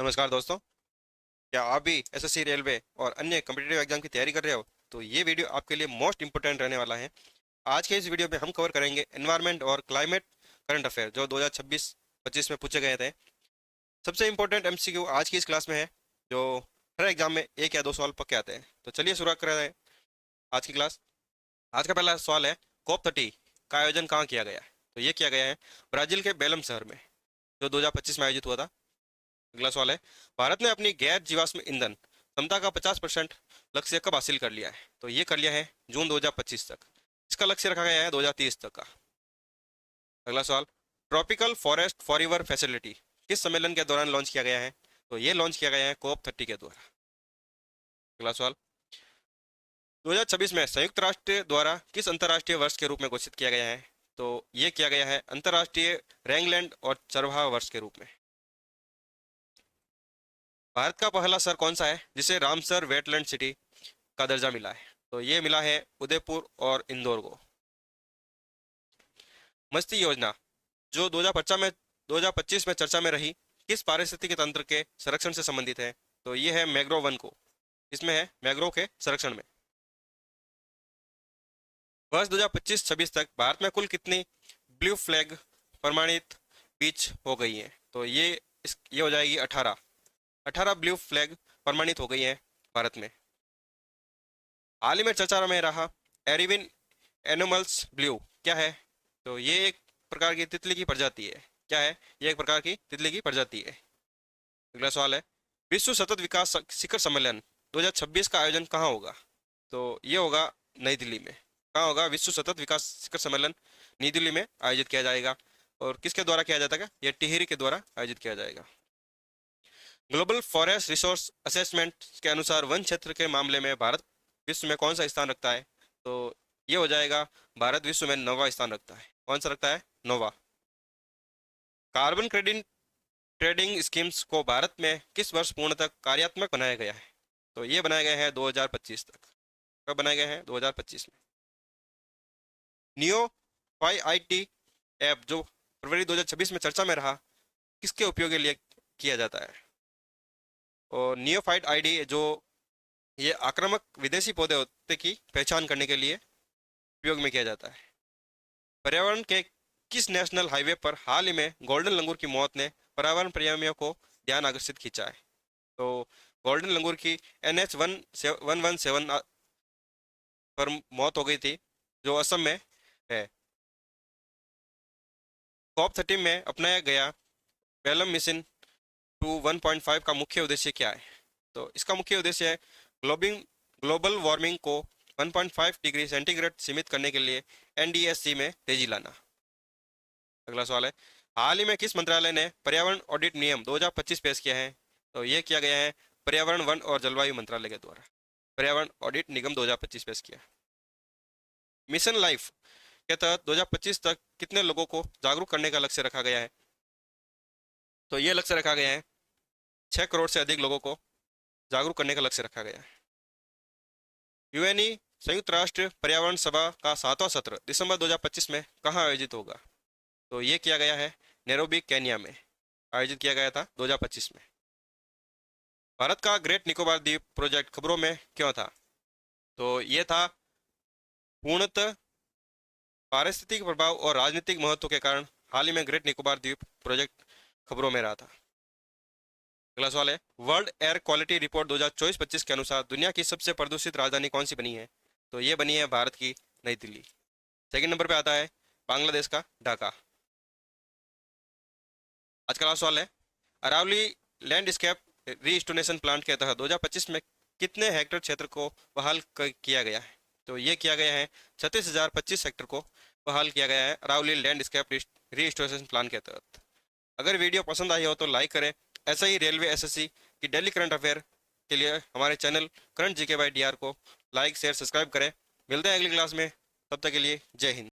नमस्कार दोस्तों। क्या आप भी एसएससी रेलवे और अन्य कॉम्पिटिटिव एग्जाम की तैयारी कर रहे हो तो ये वीडियो आपके लिए मोस्ट इंपोर्टेंट रहने वाला है। आज के इस वीडियो में हम कवर करेंगे एनवायरनमेंट और क्लाइमेट करंट अफेयर जो 2026-25 में पूछे गए थे। सबसे इंपॉर्टेंट एमसीक्यू आज की इस क्लास में है जो हर एग्जाम में एक या दो सवाल पक्के आते हैं। तो चलिए शुरुआत कर रहे हैं आज की क्लास। आज का पहला सवाल है, COP30 का आयोजन कहाँ किया गया है? तो ये किया गया है ब्राजील के बेलम शहर में, जो 2025 में आयोजित हुआ था। अगला सवाल है, भारत ने अपनी गैर जीवाश्म ईंधन क्षमता का 50% लक्ष्य कब हासिल कर लिया है? तो ये कर लिया है जून 2025 तक। इसका लक्ष्य रखा गया है 2030 तक का। अगला सवाल, ट्रॉपिकल फॉरेस्ट फॉरएवर फैसिलिटी किस सम्मेलन के दौरान लॉन्च किया गया है? तो ये लॉन्च किया गया है COP30 के द्वारा। अगला सवाल, 2026 में संयुक्त राष्ट्र द्वारा किस अंतर्राष्ट्रीय वर्ष के रूप में घोषित किया गया है? तो ये किया गया है अंतर्राष्ट्रीय रैंगलैंड और चरवाहा वर्ष के रूप में। भारत का पहला शहर कौन सा है जिसे रामसर वेटलैंड सिटी का दर्जा मिला है? तो ये मिला है उदयपुर और इंदौर को। मस्ती योजना जो 2025 में चर्चा में रही, किस पारिस्थितिकी तंत्र के संरक्षण से संबंधित है? तो ये है मैंग्रोव वन को, इसमें है मैंग्रोव के संरक्षण में। वर्ष 2025-26 तक भारत में कुल कितनी ब्लू फ्लैग प्रमाणित बीच हो गई है? तो ये हो जाएगी 18 ब्लू फ्लैग प्रमाणित हो गई है भारत में। हाल ही में चर्चा में रहा एरिविन एनोमल्स ब्लू क्या है? तो ये एक प्रकार की तितली की प्रजाति है। क्या है? ये एक प्रकार की तितली की प्रजाति है। अगला सवाल है, विश्व सतत विकास शिखर सम्मेलन 2026 का आयोजन कहाँ होगा? तो ये होगा नई दिल्ली में। कहाँ होगा? विश्व सतत विकास शिखर सम्मेलन नई दिल्ली में आयोजित किया जाएगा। और किसके द्वारा किया जाता है? ये टिहरी के द्वारा आयोजित किया जाएगा। ग्लोबल फॉरेस्ट रिसोर्स असेसमेंट के अनुसार वन क्षेत्र के मामले में भारत विश्व में कौन सा स्थान रखता है? तो ये हो जाएगा भारत विश्व में 9वां स्थान रखता है। कौन सा रखता है? 9वां। कार्बन क्रेडिट ट्रेडिंग स्कीम्स को भारत में किस वर्ष पूर्णतः कार्यात्मक बनाया गया है? तो ये बनाया गया है 2025 तक। कब बनाया गया है? 2025 में। नियो 5IT ऐप जो फरवरी 2026 में चर्चा में रहा, किसके उपयोग के लिए किया जाता है? और नियोफाइट आईडी जो ये आक्रामक विदेशी पौधे होते की पहचान करने के लिए उपयोग में किया जाता है। पर्यावरण के किस नेशनल हाईवे पर हाल ही में गोल्डन लंगूर की मौत ने पर्यावरण प्रेमियों को ध्यान आकर्षित खींचा है? तो गोल्डन लंगूर की NH 117 पर मौत हो गई थी, जो असम में है। COP30 में अपनाया गया वेलम मिशन टू 1.5 का मुख्य उद्देश्य क्या है? तो इसका मुख्य उद्देश्य है ग्लोबल वार्मिंग को 1.5 डिग्री सेंटीग्रेड सीमित करने के लिए NDSC में तेजी लाना। अगला सवाल है, हाल ही में किस मंत्रालय ने पर्यावरण ऑडिट नियम 2025 पेश किया है? तो ये किया गया है पर्यावरण वन और जलवायु मंत्रालय के द्वारा पर्यावरण ऑडिट निगम 2025 पेश किया। मिशन लाइफ के तहत 2025 तक कितने लोगों को जागरूक करने का लक्ष्य रखा गया है? तो ये लक्ष्य रखा गया है 6 करोड़ से अधिक लोगों को जागरूक करने का लक्ष्य रखा गया है। यूएनई संयुक्त राष्ट्र पर्यावरण सभा का 7वां सत्र दिसंबर 2025 में कहाँ आयोजित होगा? तो ये किया गया है नैरोबी केन्या में आयोजित किया गया था 2025 में। भारत का ग्रेट निकोबार द्वीप प्रोजेक्ट खबरों में क्यों था? तो ये था पूर्णतः पारिस्थितिक प्रभाव और राजनीतिक महत्व के कारण हाल ही में ग्रेट निकोबार द्वीप प्रोजेक्ट खबरों में रहा था। अगला सवाल है, वर्ल्ड एयर क्वालिटी रिपोर्ट 2024-25 के अनुसार दुनिया की सबसे प्रदूषित राजधानी कौन सी बनी है? तो ये बनी है भारत की नई दिल्ली। सेकंड नंबर पे आता है बांग्लादेश का ढाका। आज का लास्ट सवाल है, अरावली लैंडस्केप रीस्टोरेशन प्लांट के तहत 2025 में कितने हेक्टेयर क्षेत्र को बहाल किया गया है? तो ये किया गया है 36,025 हेक्टेयर को बहाल किया गया है अरावली लैंडस्केप रीस्टोरेशन प्लान के तहत। अगर वीडियो पसंद आई हो तो लाइक करें। ऐसा ही रेलवे एसएससी की डेली करंट अफेयर के लिए हमारे channel current GK by DR को लाइक शेयर सब्सक्राइब करें। मिलते हैं अगली क्लास में, तब तक के लिए जय हिंद।